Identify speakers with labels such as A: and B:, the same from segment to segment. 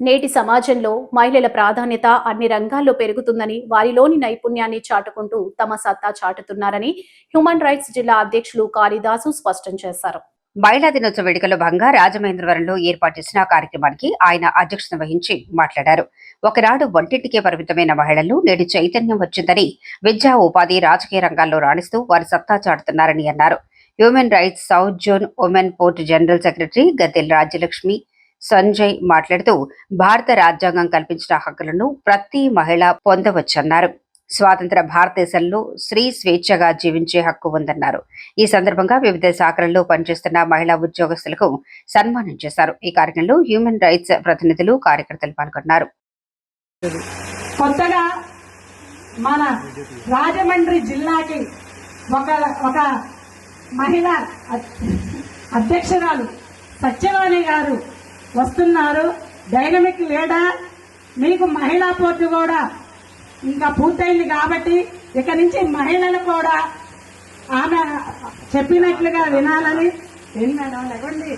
A: నేటి సమాజంలో మహిళల ప్రాధాన్యత అన్ని రంగాల్లో పెరుగుతుందని, వారిలోని నైపుణ్యాన్ని చాటుకుంటూ తమ సత్తా చాటుతున్నారని హ్యూమన్ రైట్స్ జిల్లా అధ్యక్షులు కాళిదాసు స్పష్టం చేశారు.
B: మహిళా దినోత్సవ వేడుకల భాగంగా రాజమహేంద్రవరంలో ఏర్పాటు చేసిన కార్యక్రమానికి ఆయన అధ్యక్షత వహించి మాట్లాడారు. ఒకనాడు వంటింటికే పరిమితమైన మహిళలు నేడు చైతన్యం వచ్చిందని, విద్యా, ఉపాధి, రాజకీయ రంగాల్లో రాణిస్తూ వారి సత్తా చాటుతున్నారని అన్నారు. Human rights south zone women port general secretary గద్దెల రాజ్యలక్ష్మి సంజయ్ మాట్లాడుతూ, భారత రాజ్యాంగం కల్పించిన హక్కులను ప్రతి మహిళ పొందవచ్చన్నారు. స్వాతంత్ర భారతదేశంలో స్త్రీ స్వేచ్ఛగా జీవించే హక్కు ఉందన్నారు. ఈ సందర్భంగా వివిధ శాఖలలో పనిచేస్తున్న మహిళా ఉద్యోగస్తులకు సన్మానం చేశారు. ఈ కార్యక్రమంలో హ్యూమన్ రైట్స్ ప్రతినిధులు, కార్యకర్తలు పాల్గొన్నారు.
C: కొత్తగా మన రాజమండ్రి జిల్లాకి ఒక మహిళా అధ్యక్షురాలు సత్యవాణి గారు వస్తున్నారు. Dynamic leader. మీకు మహిళా పోర్టు కూడా ఇంకా పూర్తయింది కాబట్టి ఇక నుంచి మహిళలు కూడా ఆమె చెప్పినట్లుగా వినాలని లేకండి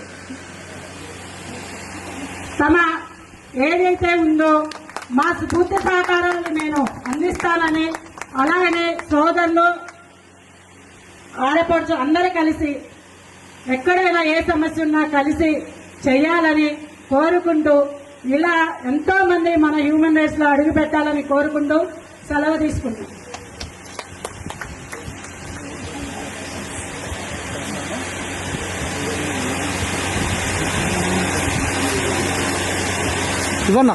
C: తమ ఏదైతే ఉందో మా పూర్తి సహకారాలు నేను అందిస్తానని, అలాగనే సోదరులు ఆడపడుచు అందరూ కలిసి ఎక్కడైనా ఏ సమస్య ఉన్నా కలిసి చేయాలని కోరుకుంటూ, ఇలా ఎంతో మంది మన హ్యూమన్ రైట్స్ లో అడుగు పెట్టాలని కోరుకుంటూ సెలవు తీసుకుంటాం.
D: ఇవన్నా